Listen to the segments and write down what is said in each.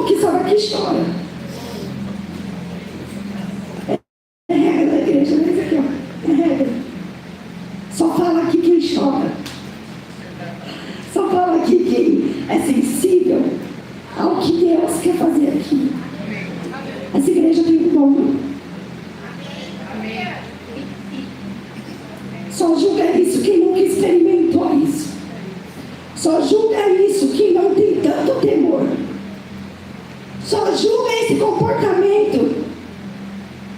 que só daqui chora. É regra da igreja, mas aqui, ó. É regra. Só fala aqui quem chora. Só fala aqui quem é sensível ao que Deus quer fazer aqui. Essa igreja tem um dom. Só julga isso quem nunca experimentou isso. Só julga isso quem não tem tanto temor. Só julga esse comportamento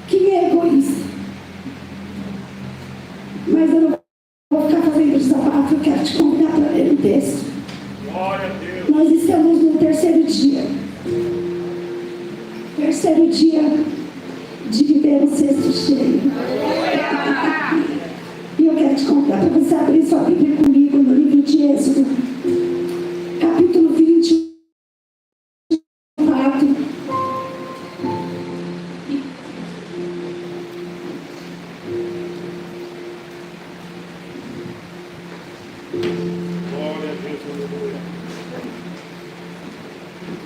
quem é egoísta. Mas eu não vou ficar fazendo desabafo, eu quero te convidar para ler um texto. Glória a Deus. Nós estamos no terceiro dia. Terceiro dia de viver o sexto cheio. E eu quero te convidar para você abrir sua Bíblia comigo no livro de Êxodo, capítulo 24. Glória a Deus, aleluia.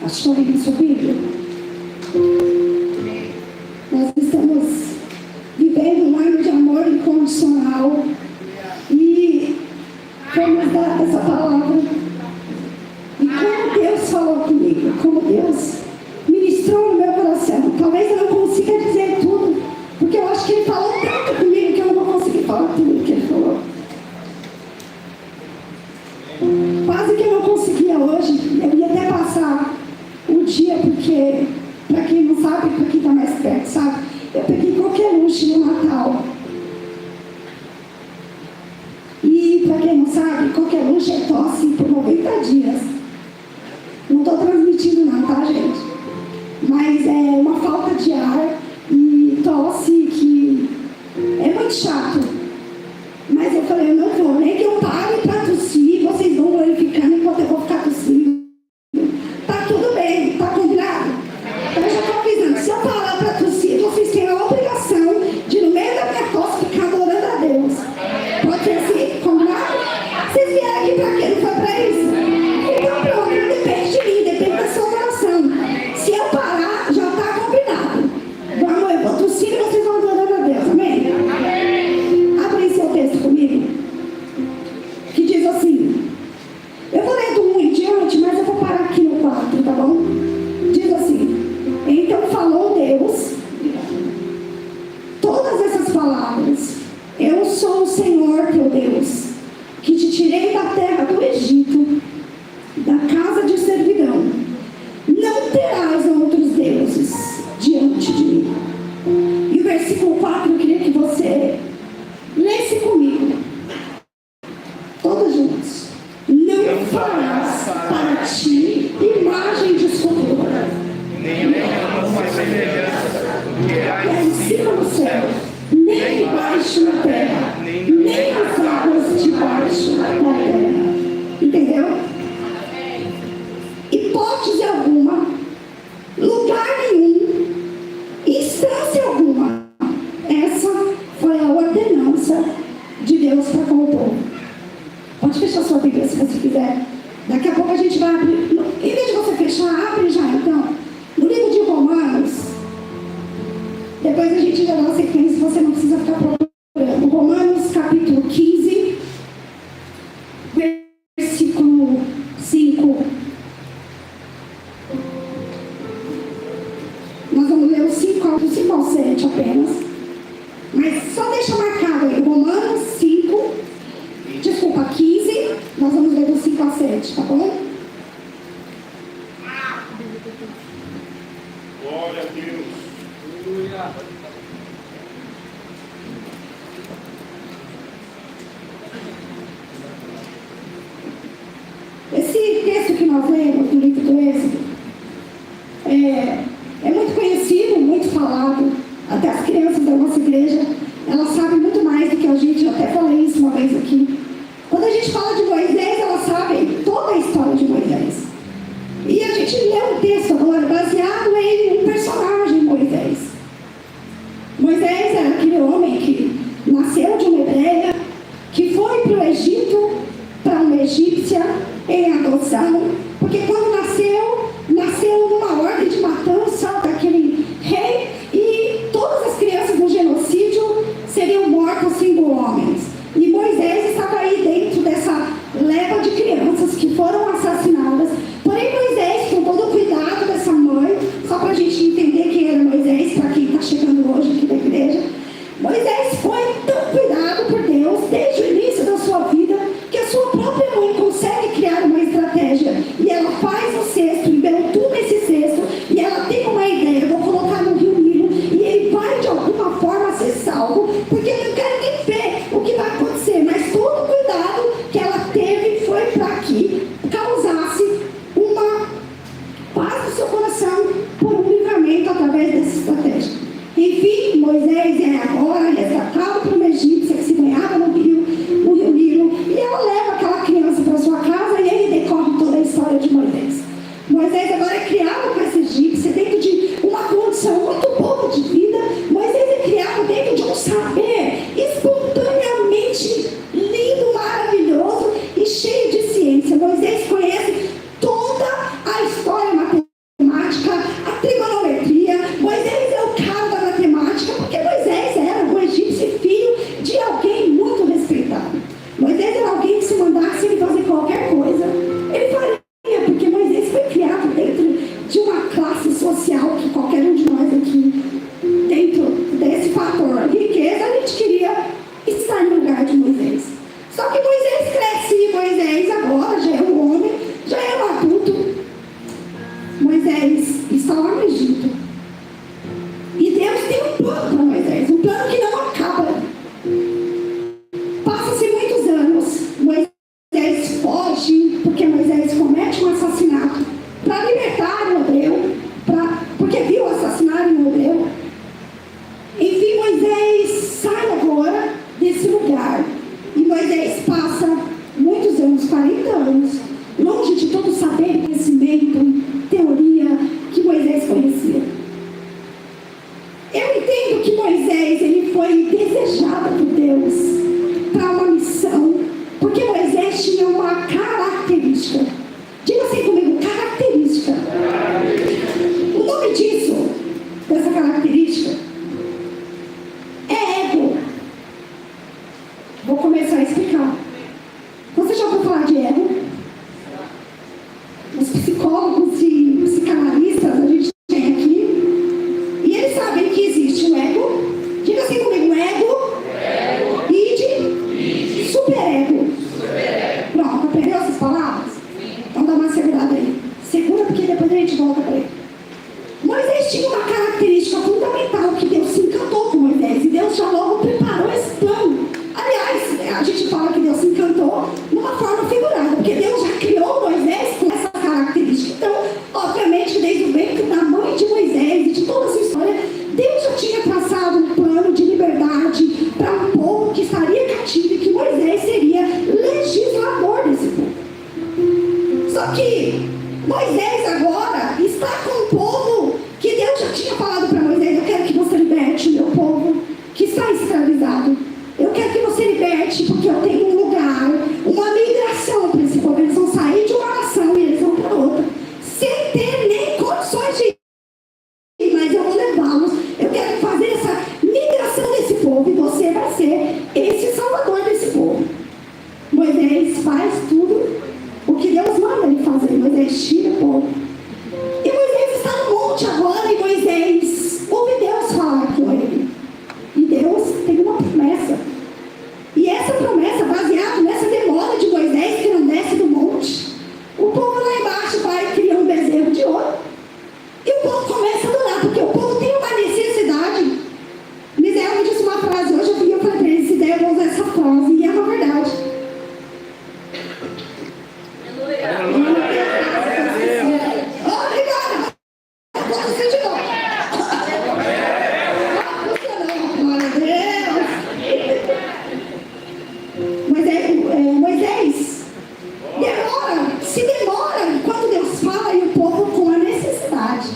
Achou aí sua Bíblia? Nós estamos vivendo um ano de amor incondicional e vamos dar essa palavra. E como Deus falou comigo, como Deus ministrou no meu coração. Talvez eu não consiga dizer tudo, porque eu acho que Ele falou tanto comigo que eu não vou conseguir falar tudo que Ele falou. Quase que eu não conseguia hoje. Eu ia até passar o dia, porque, para quem não sabe, para quem está mais perto, sabe? Eu peguei qualquer luxo no Natal. E, para quem não sabe, qualquer luxo é tosse por 90 dias. Não estou transmitindo nada, tá, gente? Mas é uma falta de ar e tosse que é muito chato. Mas eu falei, eu não vou, nem que eu pare para tossir, vocês vão glorificando enquanto eu vou ficar tossindo. Tá tudo bem, tá combinado? Então eu já estou avisando, se eu parar para tossir, vocês têm a obrigação de, no meio da minha tosse, ficar adorando a Deus. Pode ser assim, combinado? Vocês vieram aqui para quê? Não foi para isso? Então pronto, não depende de mim, depende da sua oração. Se eu parar, já está combinado. Vamos, eu vou tossir e vocês vão adorando a Deus, amém? Abre seu texto comigo, que diz assim, eu vou ler do 1 em diante, mas eu vou parar aqui no 4, tá bom? Diz assim, então falou Deus todas essas palavras, eu sou o Senhor teu Deus, que te tirei da terra do Egito, da casa de servidão, não terás outros deuses diante de mim. E o versículo 4, eu queria que você lesse comigo, todos juntos. Não farás para ti imagem de escultura, Nem uma semelhança do que há nem em cima do céu, nem embaixo na terra, nem as águas debaixo da terra. Entendeu? Hipótese alguma, lugar nenhum, instância alguma. Essa foi a ordenança de Deus para com o povo. Pode fechar sua Bíblia se você quiser. Daqui a pouco a gente vai abrir. Em vez de você fechar, abre já então. No livro de Romanos. Depois a gente já dá uma sequência, você não precisa ficar procurando. Romanos capítulo 15, versículo 5. Nós vamos ler o 5 ao 7 apenas. Mas só deixa marcado aí, Romanos 5, desculpa, 15, nós vamos ler do 5 a 7, tá bom? Glória a Deus. Aleluia. Esse texto que nós lemos no livro do Êxodo é muito conhecido, muito falado. Até as crianças da nossa igreja, elas sabem muito mais do que a gente. Eu até falei isso uma vez aqui. Quando a gente fala de Moisés, elas sabem toda a história de Moisés. E a gente lê um texto agora baseado em um personagem, Moisés. o seu coração por um livramento através dessa estratégia. Enfim, Moisés é agora resgatado por uma egípcia que se banhava no rio Nilo, e ela leva aquela criança para sua casa, e aí decorre toda a história de Moisés. Moisés agora é criado com essa egípcia dentro de uma condição muito boa de vida. Moisés é criado dentro de um saber espontaneamente lindo, maravilhoso e cheio de ciência. Moisés conhece toda a história matemática, a trigonometria. Moisés é o cara da matemática, porque Moisés era um egípcio filho de alguém muito respeitado. Moisés era alguém que, se mandasse ele fazer qualquer coisa, ele faria, porque Moisés foi criado dentro de uma classe social que qualquer um de nós aqui, dentro desse fator riqueza, a gente queria estar no lugar de Moisés. Só que Moisés cresce, e Moisés agora já é um homem, já é um adulto. Moisés está lá no Egito. E Deus tem um plano para Moisés, um plano que não acaba. Passa-se muitos anos, Moisés foge, porque Moisés comete um assassinato para libertar o hebreu, porque viu assassinar um hebreu. Enfim, Moisés sai agora desse lugar. E Moisés passa muitos anos, 40 anos, longe de todo saber, conhecimento, teoria que Moisés conhecia. Eu entendo que Moisés ele foi desejado por Deus para uma missão, porque Moisés tinha uma característica. Diga assim comigo, característica. O nome disso, dessa característica, é ego. Vou começar a explicar. Você já ouviu falar de ego? Os psicólogos e psicanalistas a gente tem aqui, e eles sabem que existe o ego. Diga assim comigo, ego, id, superego. Pronto, aprendeu essas palavras? Então dá uma segurada aí. Segura, porque depois a gente volta para ele. Moisés tinha uma característica fundamental, que Deus se encantou com Moisés, e Deus já logo preparou esse plano. Aliás, a gente fala que Deus se encantou numa forma figurada, porque Deus já criou Moisés com essa característica. Então, obviamente, desde o ventre da mãe de Moisés e de toda essa história, Deus já tinha traçado um plano de liberdade para um povo que estaria cativo, e que Moisés seria legislador desse povo. Só que Moisés agora está com um povo que Deus já tinha falado para Moisés: eu quero que você liberte o meu povo que está escravizado. Eu quero que você liberte, porque eu tenho um lugar, uma migração para esse povo. Eles vão sair de uma nação e eles vão para outra, sem ter nem condições de ir, mas eu vou levá-los. Eu quero fazer essa migração desse povo, e você vai ser esse salvador desse povo. Moisés faz tudo o que Deus manda ele fazer. Moisés tira o povo. E Moisés está no monte agora, e Moisés ouve Deus falar com ele. E Deus tem uma promessa. E essa promessa, baseada nessa demora de Moisés, que não desce do monte, o povo lá embaixo vai criar um bezerro de ouro. E o povo começa a adorar, porque o povo tem uma necessidade. Misael me disse uma frase hoje, eu falei para ele: se der, eu vou usar essa frase. E é uma verdade. Obrigada. Pode ser de novo. Moisés demora quando Deus fala, e o povo com a necessidade.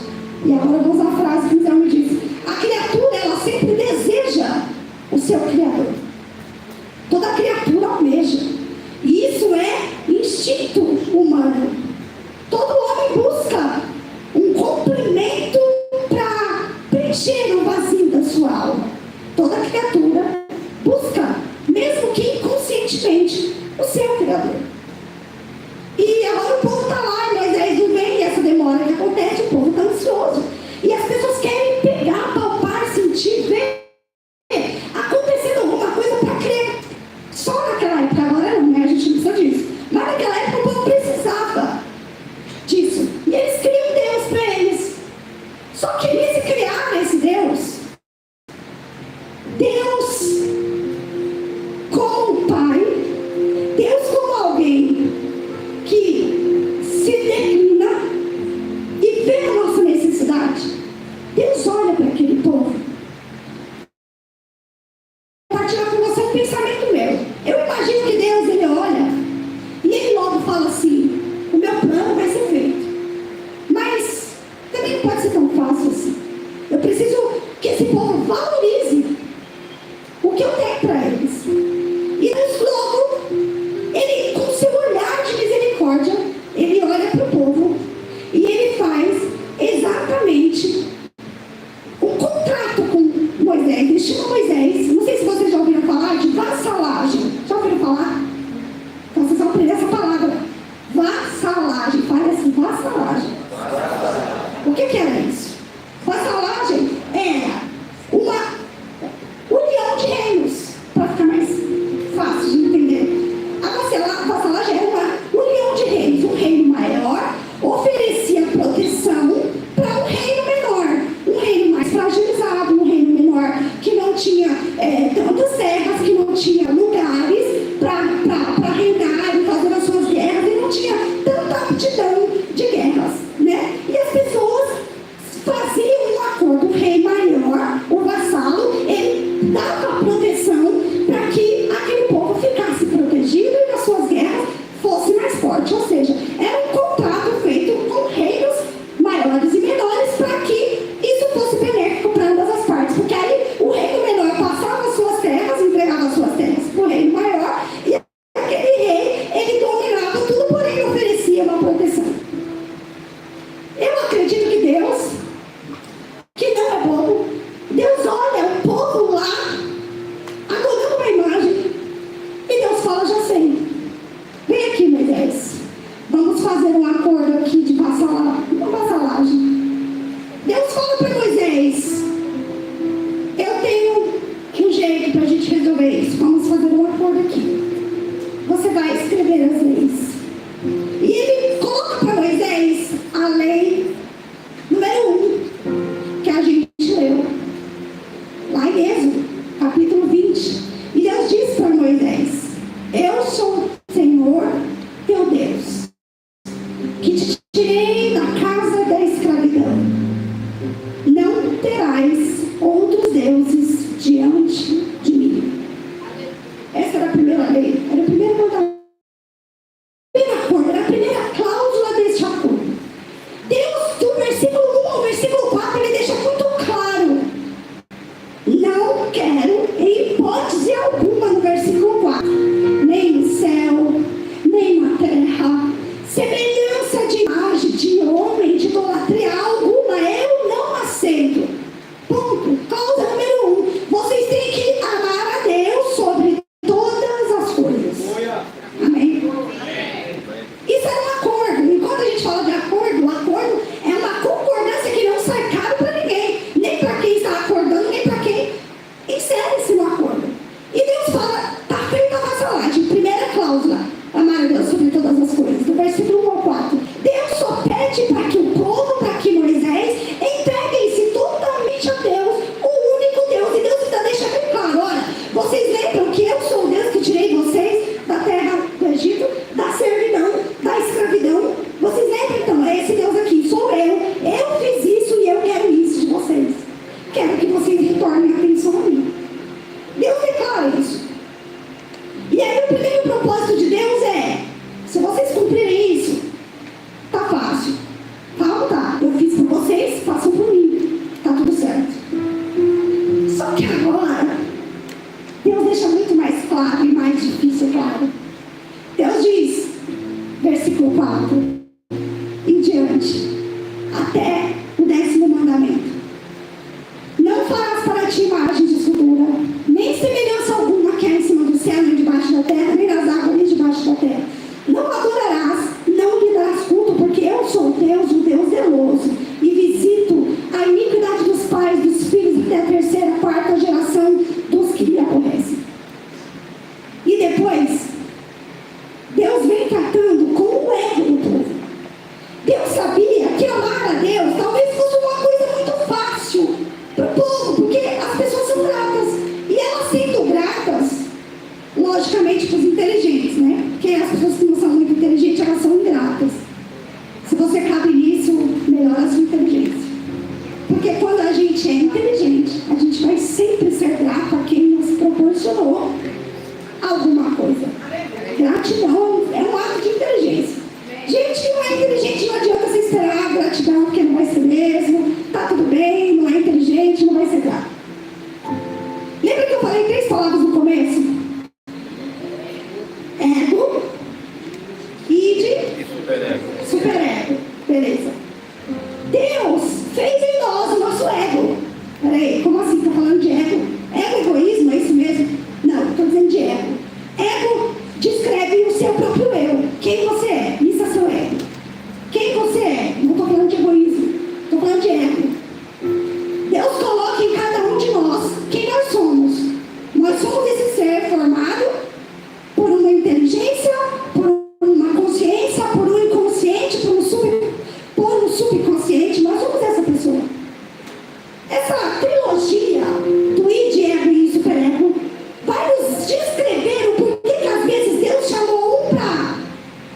E agora eu vou usar a frase que o Zé me disse: a criatura, ela sempre deseja o seu Criador. Toda criatura almeja. E isso é instinto humano. Todo homem busca um complemento para preencher o vazio da sua alma. Toda criatura busca, mesmo que inconscientemente, o seu Criador. E agora o povo está lá, e Moisés não vem, e essa demora que acontece, o povo está ansioso. E as pessoas querem pegar, palpar, sentir, ver acontecendo alguma coisa para crer. Só naquela época, agora não, né? A gente não precisa disso. Mas naquela época o povo precisava disso. E eles criam um Deus para eles. Só que nesse criar esse Deus, Deus como um pai, Deus como alguém que se declina e vê Deus olha para aquele povo. Vou compartilhar com você um pensamento meu. Eu imagino que Deus, ele olha e ele logo fala assim: o meu plano vai ser feito. Mas também não pode ser tão fácil assim. Eu preciso que esse povo valorize o que eu tenho para eles. E Deus logo, ele, com seu olhar de misericórdia, ele olha para o povo e ele faz exatamente um contrato com Moisés. Ele chama Moisés. Não sei se vocês já ouviram falar de vassalagem. Já ouviram falar? Então vocês vão aprender essa palavra. Vassalagem. Parece vassalagem. O que era isso? Vassalagem era uma união de reinos, para ficar mais fácil de entender. A vassalagem era uma união de reinos. Um reino maior oferecia proteção para um reino menor, um reino mais fragilizado, um reino menor que não tinha tantas terras, que não tinha lugares para reinar e fazer as suas guerras, e não tinha tanta aptidão de guerras, né? E as pessoas faziam um acordo. O rei maior, o vassalo, ele dava proteção para que aquele povo ficasse protegido e nas suas guerras fosse mais forte. Ou seja, era um contrato feito com reinos maiores e menores para que isso fosse benéfico para ambas as partes. Porque aí o reino menor passava as suas terras, entregava as suas terras para o reino maior, e aquele rei, ele dominava tudo, porém oferecia uma proteção. Eu acredito que Deus, que não é bobo, Deus olha o povo lá adorando uma imagem e Deus fala: já sei, vem aqui, Moisés, vamos fazer um acordo aqui de vassalagem. Deus fala para Moisés: eu tenho um jeito para a gente resolver isso, vamos fazer um acordo aqui, você vai escrever as leis. E ele coloca para Moisés a lei número 1, que a gente leu lá em Êxodo, capítulo 20. E Deus diz para Moisés: eu sou o Senhor teu Deus, que te tirei da casa da escravidão. Não terás outros deuses diante de mim. Essa era a primeira lei, era o primeiro mandamento. Era a primeira cláusula deste acordo. Deus, do versículo 1 ao versículo 4, ele deixa muito claro: não quero, em hipótese alguma, no versículo 4, nem no céu, nem na terra, semelhança de imagem de homem, de idolatria alguma, eu não aceito. Ponto. Causa número 1. Vocês têm que amar a Deus sobre todas as coisas. Amém? Isso é um acordo. E quando a gente fala de acordo, o acordo é uma concordância que não sai caro para ninguém, nem para quem está acordando, nem para quem insere-se no acordo. E Deus fala: está feita a vassalagem. Primeira cláusula: amar a Deus sobre todas as coisas. Do versículo 1 ao 4. Deus só pede para que o povo, para que Moisés entreguem-se totalmente a Deus, o único Deus. E Deus ainda deixa bem claro: olha, vocês lembram que eu sou o Deus que tirei vocês da terra do Egito, da servidão, da escravidão? Vocês lembram? Então, é esse Deus aqui, sou eu. Eu fiz isso e eu quero isso de vocês. Quero que vocês retornem a atenção a mim. Deus declara isso. E aí o primeiro propósito de Deus é: se vocês cumprirem isso, tá fácil. Tá, eu fiz por vocês, façam por mim. Tá tudo certo. Só que agora, Deus deixa muito mais claro e mais difícil claro. Deus diz, versículo 4 em diante, até o 10º mandamento: não farás para ti imagem de escultura, nem semelhança alguma que há em cima do céu, nem debaixo da terra, nem nas águas, nem debaixo da terra. Não adorarás, não lhe darás culto, porque eu sou Deus, o Deus zeloso, e visito a iniquidade dos pais, dos filhos, até a 3ª, 4ª geração dos que me aborrecem. E depois, Deus vem tratando com o ego do povo. Deus sabia que amar a Deus talvez fosse uma coisa muito fácil para o povo, porque as pessoas são gratas. E elas sendo gratas, logicamente para os inteligentes, né? Porque as pessoas que não são muito inteligentes, elas são ingratas. Se você cabe nisso, melhora a sua inteligência. Porque quando a gente é inteligente, a gente vai sempre ser grato a quem nos proporcionou alguma coisa. Gratidão é um ato de inteligência. Gente que não é inteligente, não adianta você esperar gratidão, porque não vai ser mesmo. Tá tudo bem, não é inteligente, não vai ser grato. Lembra que eu falei 3 palavras no começo? Ego, id e superego. Beleza. Deus fez em nós o nosso ego. Peraí, como assim? Estou falando de ego? Ego, egoísmo, é isso mesmo? Não, estou dizendo de ego. Ego descreve o seu próprio eu. Quem você é? Isso é seu ego. Quem você é? Não estou falando de egoísmo. Estou falando de ego. Deus coloca em cada um de nós quem nós somos. Nós somos esse ser formado por uma inteligência, por uma consciência, por um inconsciente, por um subconsciente. Nós somos essa pessoa. Essa trilogia do id, ego e superego vai nos descrever o porquê que às vezes Deus chamou um para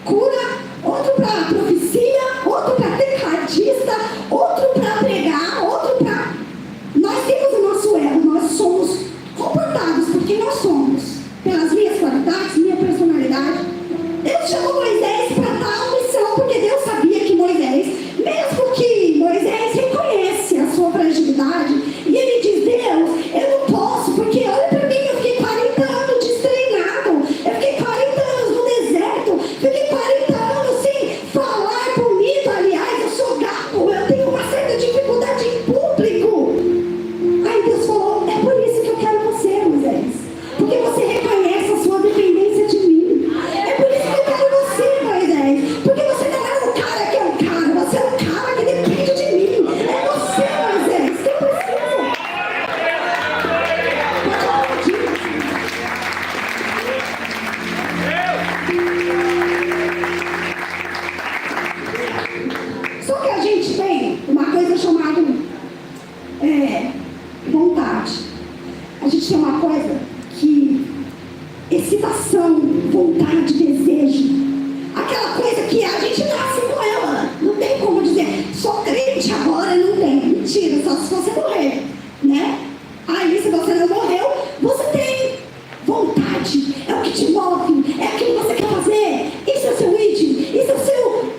cura, outro para profecia, outro para tecladista, outro para pregar, outro para... Nós temos o nosso ego, nós somos comportados por quem nós somos, pelas minhas qualidades, minha personalidade. Deus chamou Moisés para tal missão, porque Deus sabia que Moisés, mesmo que Moisés reconhece a sua fragilidade, e ele diz: Deus, eu não posso, porque olha para mim, eu fiquei 40 anos destreinado, eu fiquei 40 anos no deserto, fiquei 40 anos sem falar bonito, aliás, eu sou gato, eu tenho uma certa dificuldade em público. Aí Deus falou: é por isso que eu quero você, Moisés, porque você reconhece a sua dependência de mim. É por isso que eu quero você, Moisés, porque você não é um cara que é um cara, você é um cara que depende de mim. É você, Moisés, que eu preciso. Pode aplaudir. Só que a gente tem uma coisa chamada vontade. A gente tem uma coisa que excitação, vontade, desejo. Aquela coisa que a gente nasce com ela. Não tem como dizer, sou crente agora, não tem. Mentira, só se você morrer, né? Aí se você não morreu, você tem vontade. É o que te move, é aquilo que você quer fazer. Isso é o seu id, isso é o seu...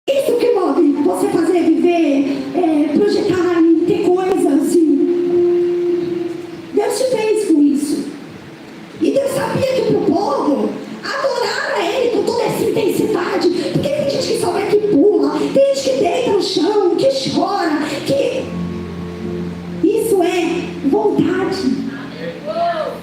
Isso que move você fazer, viver, projetar e ter coisas assim. Deus te fez com isso. E Deus sabia que pro povo adorar a Ele com toda essa intensidade, porque tem gente que só vai que pula, tem gente que deita no chão, que chora, que... Isso é vontade.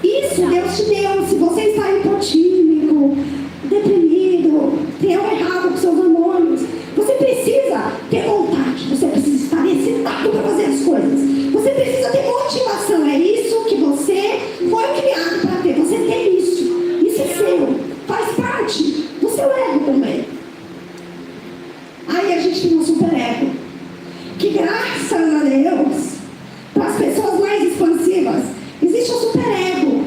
Isso Deus te deu. Se você está hipotímico, deprimido, tem algo errado com seus hormônios, você precisa ter vontade, você precisa estar excitado para fazer as coisas, você precisa ter motivação. É isso que você foi criado para ter. Você tem isso. Isso é seu. Faz parte do seu ego também. Aí a gente tem um superego, que graças a Deus, para as pessoas mais expansivas, existe o superego,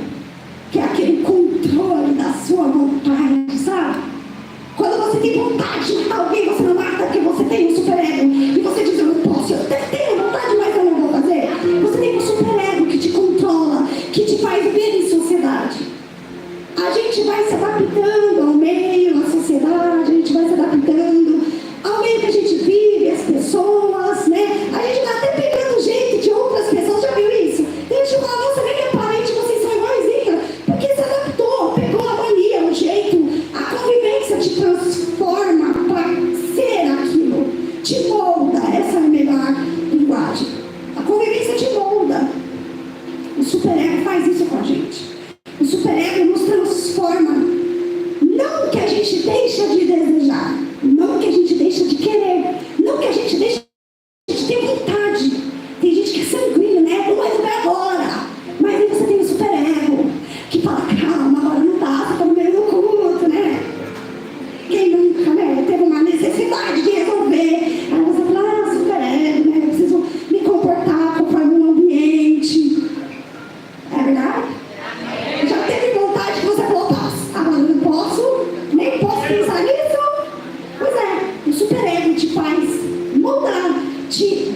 que é aquele controle da sua vontade, sabe? Quando você tem vontade de matar alguém, você não mata porque você tem um superego. E você diz: eu não posso, eu até tenho vontade, mas eu não vou fazer. Você tem um superego que te controla, que te faz viver em sociedade. A gente vai se adaptando ao meio, à sociedade, a gente vai se adaptando ao meio que a gente vive, as pessoas, né?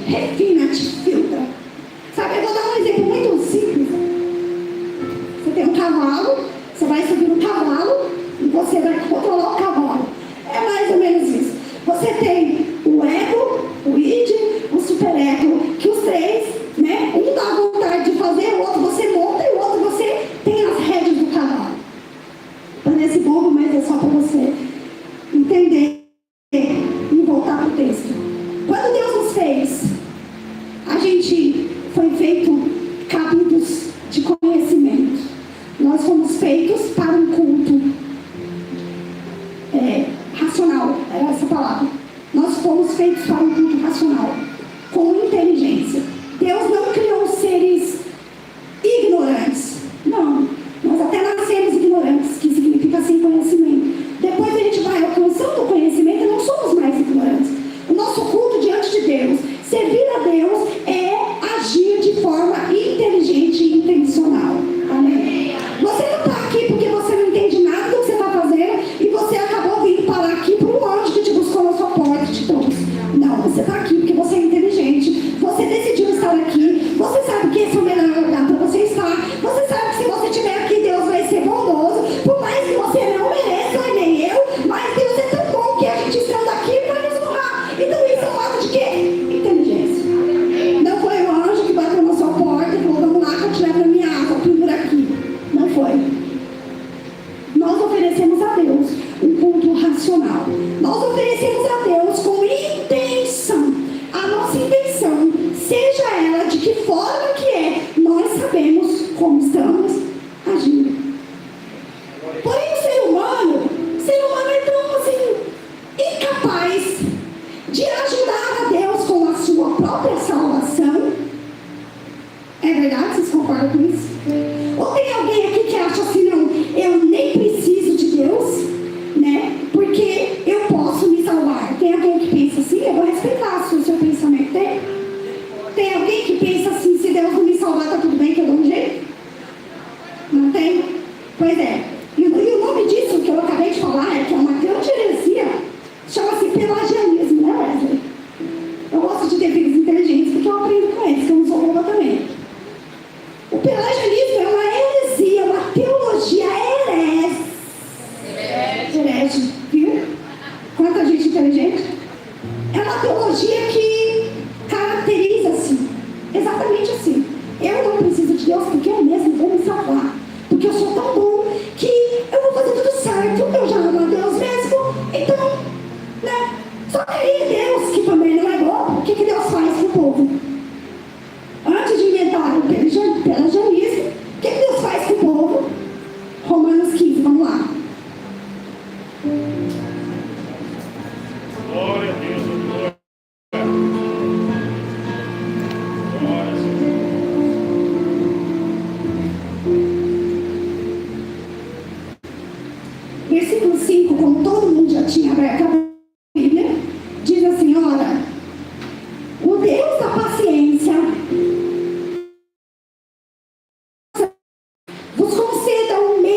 refina, te filtra. Sabe, eu vou dar um exemplo muito simples. Você tem um cavalo, você vai subir no cavalo e você vai controlar o cavalo. É mais ou menos isso. Você tem o ego, o id, o superego, que os três, né? Um dá vontade de fazer, o outro você monta e o outro você tem as rédeas do cavalo. Parece bobo, mas é só para você entender e voltar para o texto. Quando Deus nos fez, a gente foi feito cabidos de conhecimento. Nós fomos feitos para um culto racional, era essa palavra. Nós fomos feitos para um culto racional, com inteligência. Deus não criou seres ignorantes. Não, nós até nascemos ignorantes, que significa sem conhecimento. Depois a gente vai alcançando o conhecimento e não somos mais ignorantes. O nosso culto diante de Deus, servir a Deus, é agir de forma inteligente e intencional. Amém? Você não está aqui porque você não entende nada do que você está fazendo e você acabou vindo parar aqui por um anjo que te buscou na sua porta e te trouxe. Não, você está aqui porque você é inteligente. Você decidiu estar aqui. Você sabe que esse é o melhor lugar para você estar. Você sabe que se você estiver aqui, Deus vai ser bondoso. Por mais que você não mereça, nem eu, mas Deus é tão bom que a gente estando aqui para nos honrar. Então isso é um ato de quê? Inteligência. Não foi o anjo que bateu na sua porta e falou, vamos lá que eu te levo na minha asa, pendura aqui. Não foi. Nós oferecemos a Deus um culto racional. Nós oferecemos a Deus com intenção. A nossa intenção, seja ela de que forma que é, nós sabemos como estamos agindo. Porém, o ser humano é tão assim, incapaz de ajudar a Deus com a sua própria salvação. É verdade? Vocês concordam com isso? Ou tem alguém aqui que acha assim, não, eu nem preciso de Deus, né? Porque eu posso me salvar. Tem alguém que pensa assim? Eu vou respeitar se o seu pensamento tem. Tem alguém que pensa assim, se Deus não me salvar, tá tudo bem que eu dou um jeito? Não tem? Pois é. E o nome disso que eu acabei de falar é que é uma grande heresia, chama-se pelagianismo, né, Wesley? Eu gosto de ter filhos inteligentes porque eu aprendo com eles, que eu não sou boba também. O pelagianismo é uma heresia, uma teologia herege, viu? Quanta gente inteligente. É uma teologia que caracteriza-se exatamente assim. Eu não preciso de Deus porque eu mesmo vou me salvar. Porque eu sou tão bom que eu vou fazer tudo certo. Eu já amo a Deus mesmo. Então, né? Só que aí Deus, que também não é bom, o que Deus faz com o povo? Antes de inventar o pelagianismo, o que Deus faz com o povo? Romanos 15, vamos lá. Glória a Deus, glória. Glória a Deus. Versículo 5, como todo mundo já tinha aberto a Bíblia, diz assim, ora, o Deus da paciência vos conceda um meio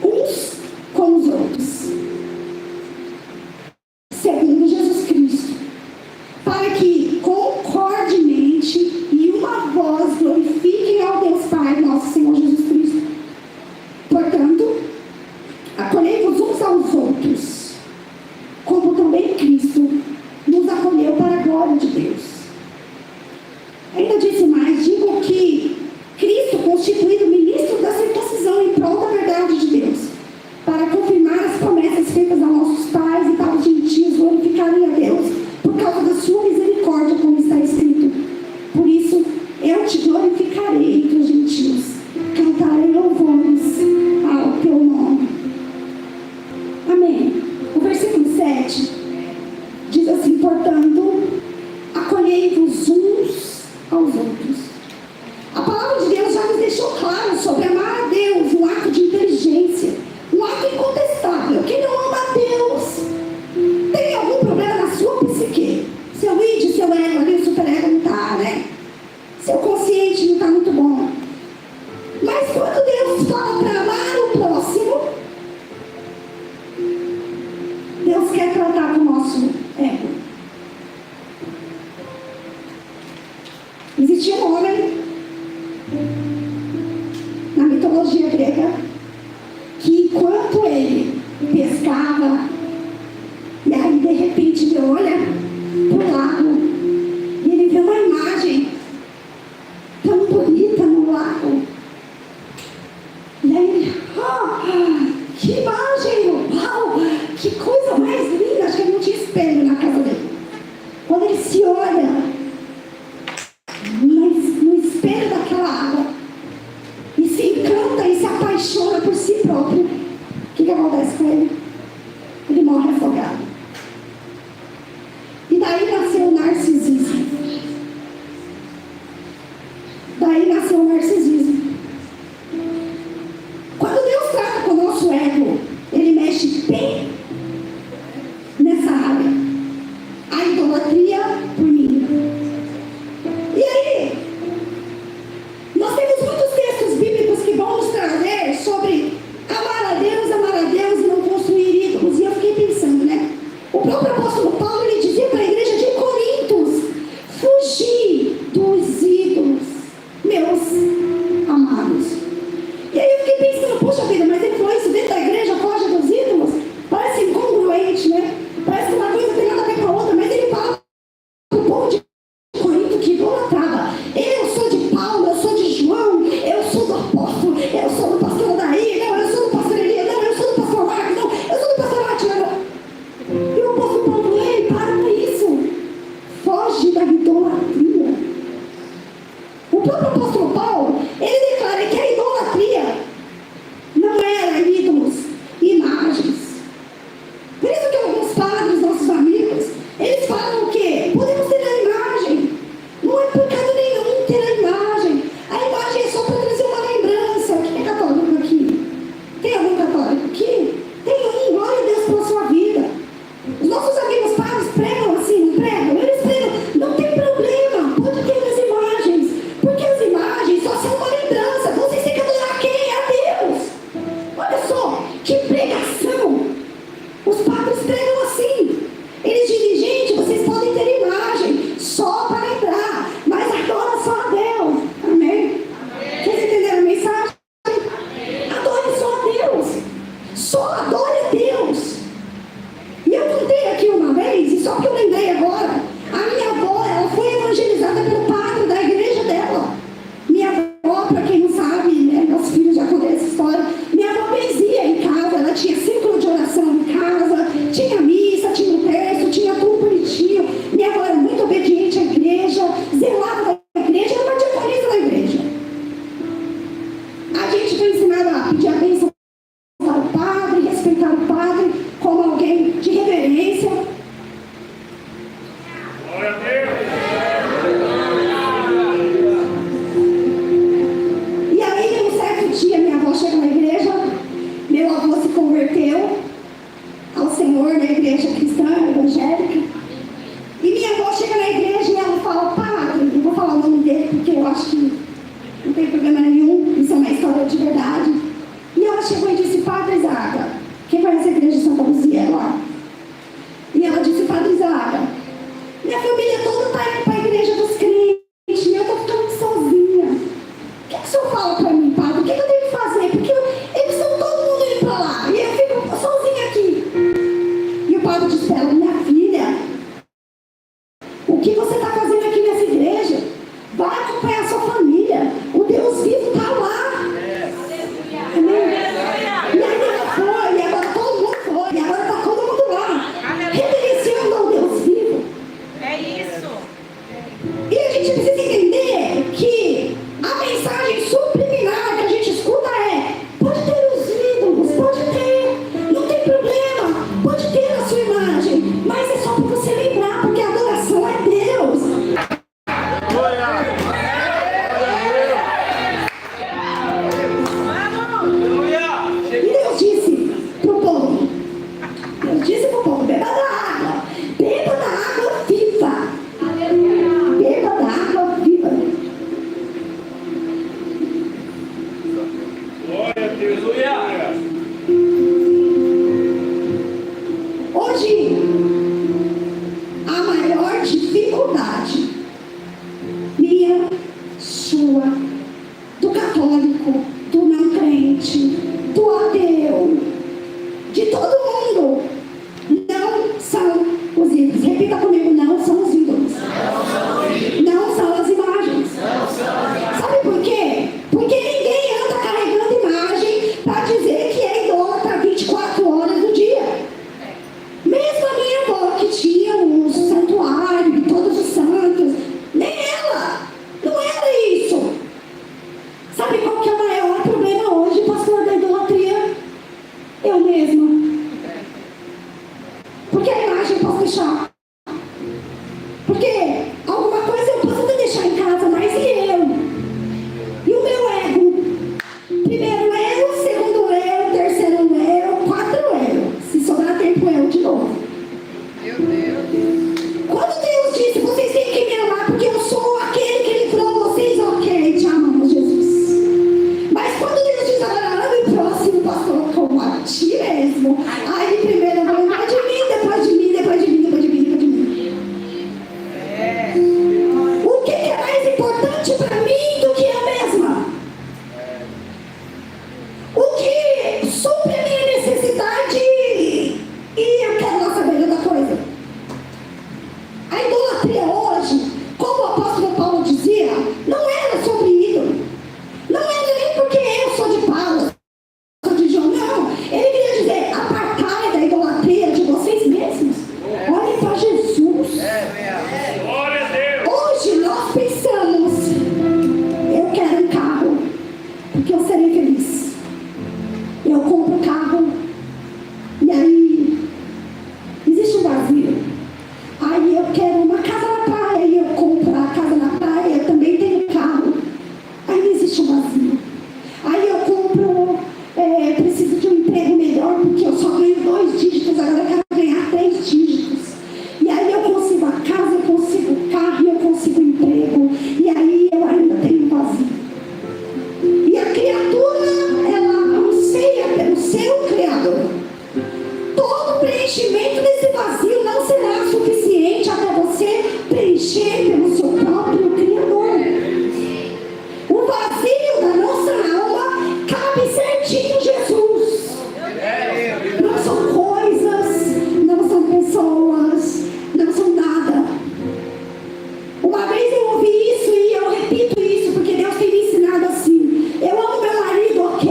uns com os outros, segundo Jesus Cristo, para que concordemente e uma voz glorifiquem ao Deus Pai, nosso Senhor Jesus Cristo. Portanto, acolhei-vos uns aos outros, como também Cristo nos acolheu para a glória de Deus. Ainda disse mais, digo que Cristo, constituído ministro da circuncisão em prol da verdade de Deus, para confirmar as promessas feitas a nossos pais e para os gentios glorificarem a Deus, por causa da sua misericórdia, como está escrito. Por isso, eu te glorificarei entre os gentios, cantarei louvores ao teu nome. Amém. O versículo 7 diz assim, portanto, acolhei espelho na casa dele. Quando ele se olha no espelho daquela água e se encanta e se apaixona por si próprio, o que acontece com ele? Ele morre afogado. E daí nasceu o narcisismo. Quando Deus trata com o nosso ego, Ele mexe bem nessa área. A idolatria por mim. E aí, nós temos muitos textos bíblicos que vão nos trazer sobre amar a Deus e não construir ídolos. E eu fiquei pensando, né? O próprio apóstolo Paulo, ele dizia para a igreja de Corintos: fugir dos ídolos, meus amados. E aí eu fiquei pensando, poxa vida, mas ele falou isso dentro da igreja, foge dos ídolos? Parece incongruente, né? Parece que uma coisa tem nada a ver com a outra, mas ele fala para o povo de Corinto que idolatrava. Eu sou de Paulo, eu sou de João, eu sou do apóstolo, eu sou do pastor Daí, não, eu sou do pastor Elias, não, eu sou do pastor Marcos, não, eu sou do pastor Matiana. E o apóstolo Paulo falou: ei, para com isso. Foge da idolatria. O próprio apóstolo Paulo, ele declara que a idolatria não era ídolos, imagens. Por isso que alguns padres, nossos amigos, eles falam o quê? Podemos ter a imagem. Não é pecado nenhum ter a imagem. A imagem é só para trazer uma lembrança. Quem é católico aqui? Tem algum católico aqui? Tem um, glória a Deus pela sua vida. Os nossos amigos padres pregam assim, não pregam? Eles pregam, não tem problema, pode ter as imagens, porque as imagens só são uma lembrança. Vocês têm que adorar quem? A Deus. Olha só, que pregação. Os padres pregam assim. Eles dizem: gente, vocês podem ter imagem só para lembrar, mas adora só a Deus. Amém? Vocês entenderam a mensagem? Adore só a Deus. Só adore a Deus. E eu contei aqui uma vez, e só que eu lembrei agora, a minha avó, ela foi evangelizada pelo padre da igreja dela. Minha avó, para quem não sabe, né, meus filhos já conhecem essa história, minha avó benzia em casa, ela tinha círculo de oração em casa, tinha missa, tinha um texto, tinha tudo bonitinho. Minha avó era muito obediente à igreja, zelava da igreja, era uma diaconisa da igreja. A gente foi ensinado a pedir a bênção para o padre, respeitar o padre como alguém de reverência. Glória a Deus. E aí, um certo dia, minha avó chega na igreja, meu avô se converteu ao Senhor na igreja cristã, evangélica. E minha avó chega na igreja e ela fala: padre, não vou falar o nome dele porque eu acho que não tem problema nenhum, isso é uma história de verdade. E ela chegou e disse: padre Zaga, quem conhece a igreja de Santa Luzia é lá? E ela disse: padre Zaga, minha família toda está indo para a igreja dos crentes e eu estou ficando sozinha. O que o senhor fala para mim, padre? O que eu tenho que fazer? Porque eles estão todo mundo indo para lá e eu fico sozinha aqui. E o padre disse para ela: minha filha, o que você está fazendo aqui nessa igreja? Vai acompanhar a sua família. O Deus vivo está lá. Amém? E aí ela foi, e agora todo mundo foi, e agora está todo mundo lá, reverenciando ao Deus vivo. É isso. E a gente precisa entender que a mensagem subliminar que a gente escuta é: pode ter os ídolos, pode ter, não tem problema, pode ter a sua imagem, mas é só para você lembrar, porque a adoração é Deus. E Deus disse para o povo: beba da água viva. Beba da água viva. Glória a Deus. Hoje, a maior dificuldade minha, sua, do católico, do não crente, do ateu, de todo mundo, não são os ídolos. Repita comigo: não são os ídolos. Não são as imagens. Sabe por quê? Porque ninguém anda carregando imagem para dizer que é idólatra 24 horas do dia. Mesmo a minha avó, que tinha Porque alguma coisa eu posso até deixar em casa, mas e eu? E o meu ego? Primeiro eu, segundo eu, terceiro eu, quarto eu. Se sobrar tempo eu de novo. Meu Deus. Quando Deus disse, vocês têm que me amar porque eu sou aquele que livrou vocês, ok, te amamos, Jesus. Mas quando Deus diz, agora ame o próximo, pastor, como a ti mesmo. Aí primeiro eu vou lembrar de mim, depois de mim, depois de mim, depois de mim, depois de mim. O que é mais importante para mim do que eu mesma? O que supre a minha necessidade e eu quero lá saber de outra coisa. A idolatria hoje, como o apóstolo Paulo dizia, não era sobre ídolo. Não era nem porque eu sou de Paulo, sou de João, não. Ele queria dizer, apartai da idolatria de vocês mesmos. Olhem para Jesus. Glória a Deus. Hoje nós pensamos, eu quero um carro, porque eu serei feliz. Eu compro um carro, e aí existe um vazio. Aí eu quero uma casa na praia, e eu compro a casa na praia, eu também tenho carro. Aí existe um vazio. Aí eu compro, preciso de um emprego melhor, porque eu só ganho 2 dígitos, agora eu quero ganhar 3 dígitos. E aí eu consigo a casa, eu consigo o carro, e eu consigo o emprego. E aí eu ainda tenho um vazio. E a criatura, ela anseia pelo seu Criador. Todo preenchimento desse vazio não será suficiente até você preencher pelo seu próprio Criador. O vazio da nossa alma cabe certinho Jesus. Não são coisas, não são pessoas, não são nada. Uma vez eu ouvi isso e eu repito isso porque Deus tem me ensinado assim. Eu amo meu marido, ok.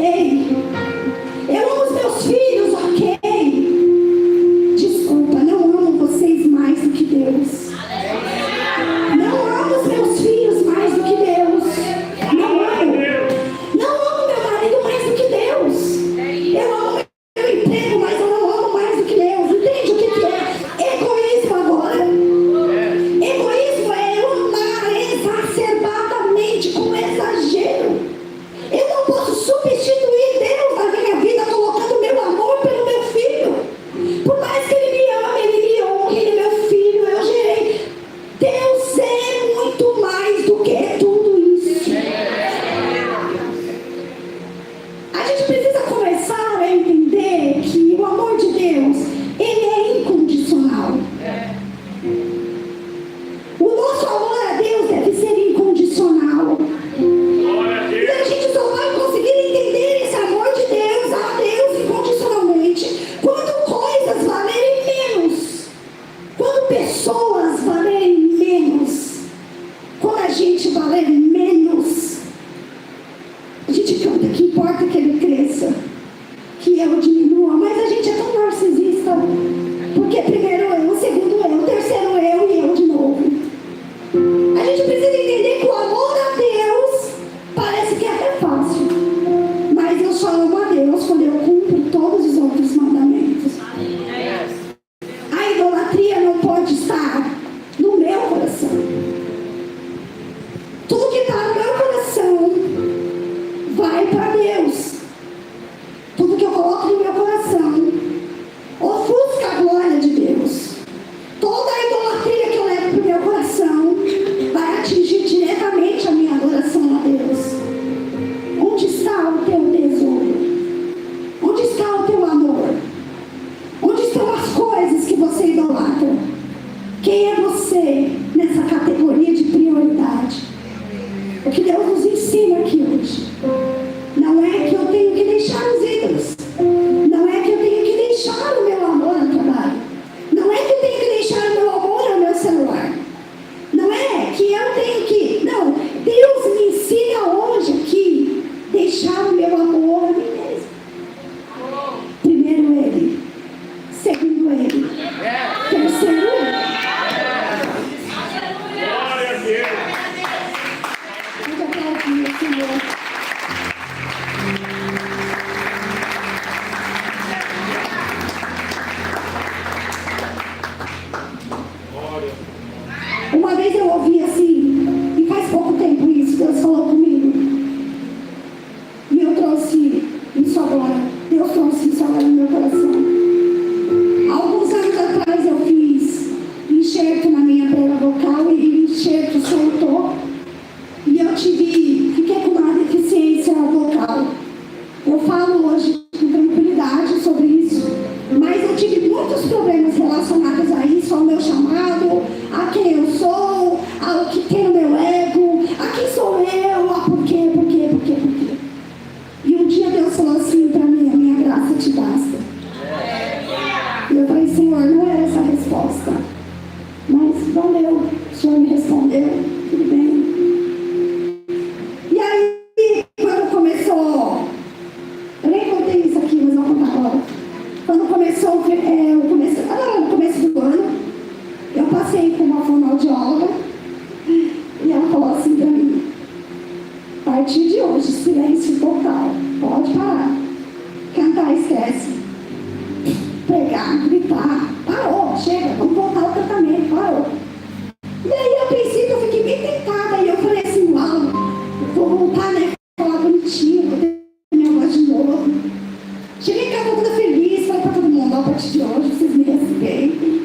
Eu amo os meus filhos, ok. Desculpa, não amo vocês mais do que Deus. Não amo os meus filhos mais do que Deus. Não amo. Não amo meu marido mais do que Deus. Eu amo meu emprego, mas eu não amo mais do que Deus. Entende o que é egoísmo agora? Egoísmo é eu amar exacerbadamente, com exagero. Eu não posso substituir Deus na minha vida colocando meu amor pelo meu filho. Por mais que ele me ame, ele me honre, ele é meu filho, eu gerei. Deus é muito mais do que tudo isso. A gente precisa começar a entender que o amor de Deus, ele é incondicional. O nosso amor a Deus deve ser incondicional. Glória a E Deus. a gente só vai conseguir entender esse amor de Deus a Deus incondicionalmente quando coisas valerem menos, quando pessoas valerem menos, quando a gente valer menos. A gente canta que importa que ele cresça, que eu diminua, mas a gente é tão narcisista, porque primeiro eu, segundo eu, terceiro eu e eu de novo. A gente precisa entender que o amor a Deus parece que é até fácil, mas eu só amo a Deus quando eu cumpro todos os outros mandamentos. A idolatria não pode estar no meu coração. Tudo que está no meu coração vai para Deus. Tudo que eu coloco no meu coração ofusca a glória de Deus. Toda a idolatria que eu levo para o meu coração vai atingir diretamente a minha adoração a Deus. Onde está o teu tesouro? Onde está o teu amor? Onde estão as coisas que você idolatra? Quem é você nessa categoria de prioridade? O que Deus nos ensina aqui hoje não é que eu tenho que deixar os ídolos, não é que eu tenho que deixar o meu amor ao trabalho, não é que eu tenho que deixar o meu amor ao meu celular, não é que eu tenho que, não, Deus me ensina hoje aqui deixar o meu amor a mim mesmo. Primeiro Ele, segundo Ele, terceiro Ele. Glória a Deus. Muito obrigado, Senhor. Glória. Uma vez eu ouvi assim, e faz pouco tempo isso, Deus falou comigo. E eu trouxe isso agora. Deus trouxe isso agora no meu coração. Alguns anos atrás eu fiz enxerto na minha prega vocal e o enxerto soltou. E eu fiquei com uma deficiência vocal. Eu falo hoje com tranquilidade sobre isso, mas eu tive muitos problemas relacionados a isso, ao meu chamado, a quem eu sou, ao que tem no meu ego, a quem sou eu, a por quê. E um dia Deus falou assim para mim: a minha graça te basta. E eu falei: Senhor, não era essa a resposta, mas valeu, o Senhor me respondeu, tudo bem. E aí, quando começou, eu nem contei isso aqui, mas vou contar agora. Quando começou, no começo do ano, eu passei com uma fonoaudióloga e ela falou assim para mim: a partir de hoje, silêncio total, pode parar. Cantar, esquece. Pregar, gritar, parou, chega, vamos voltar ao tratamento, parou. E aí, a princípio, eu fiquei bem tentada e eu falei assim: uau, vou voltar, né? Falar bonitinho, vou ter minha voz de novo. Cheguei em casa toda feliz, falei pra todo mundo: a partir de hoje vocês me respeitem,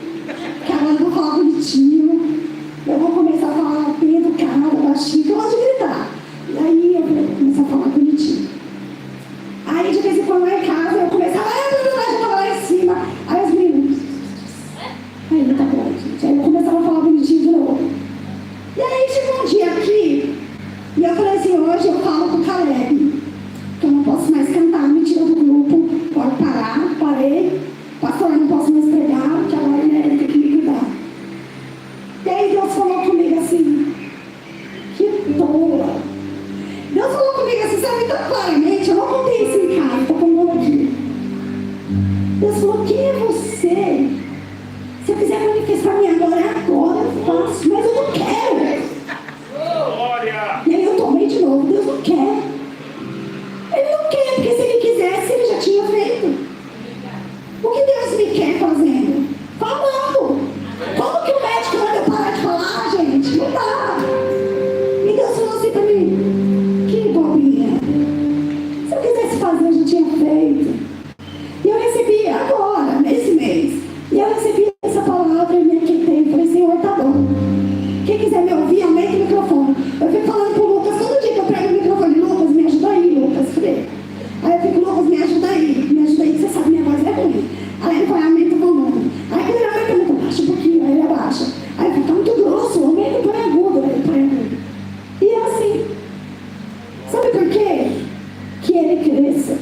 que agora eu vou falar bonitinho, eu vou começar a falar bem educado, baixinho, que eu gosto de gritar. E aí eu vou começar a falar bonitinho. Aí de vez em quando lá em casa eu começava, já tava lá em cima. Aí os meninos, aí tá bom, gente. Aí eu começava a falar bonitinho de novo. E aí chegou um dia aqui, e eu falei assim: hoje eu falo com o Caleb, que eu não posso mais cantar, me tira do grupo, pode parar, parei. Pastor, eu não posso mais pregar, porque agora ele tem que me cuidar. E aí Deus falou comigo assim: que tola. Deus falou comigo assim, sabe, tão claramente, eu não contei isso em casa, estou contando aqui. Deus falou: quem é você? Se eu quiser manifestar minha glória agora, eu faço, mas eu não quero. Glória! E aí eu tomei de novo: Deus não quer. Ele não quer, porque se ele quisesse, ele já tinha feito. O que Deus me quer fazendo? Falando. Como que o médico manda eu parar de falar, gente? Não dá. E Deus falou assim pra mim: que bobinha. Se eu quisesse fazer, eu já tinha feito. E eu recebi agora, nesse mês. E eu recebi essa palavra e me aquietei. Falei: Senhor, tá bom. Quem quiser me ouvir, aumenta o microfone. Eu fico falando pro Lucas, todo dia que eu pego o microfone: Lucas, me ajuda aí, Lucas. Falei. Aí eu fico: Lucas, me ajuda aí, que você sabe, minha voz é ruim. Aí ele vai: aumenta o volume. Aí quando ele aumenta muito, baixa um pouquinho, aí ele abaixa. Aí ele fica muito grosso, aumenta e põe agudo, aí ele põe agudo. E é assim. Sabe por quê? Que ele cresça.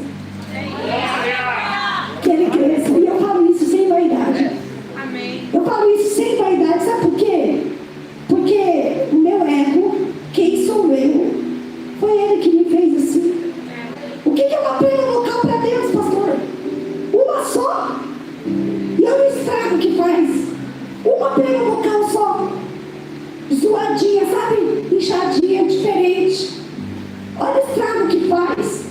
Que ele cresça. E eu falo isso sem vaidade. Amém. Eu falo isso sem vaidade, sabe por quê? Porque o meu ego, quem sou eu, foi ele que me fez assim. O que é uma prega vocal para Deus, pastor? Uma só. E olha o estrago que faz. Uma prega vocal só. Zoadinha, sabe? Inchadinha, diferente. Olha o estrago que faz.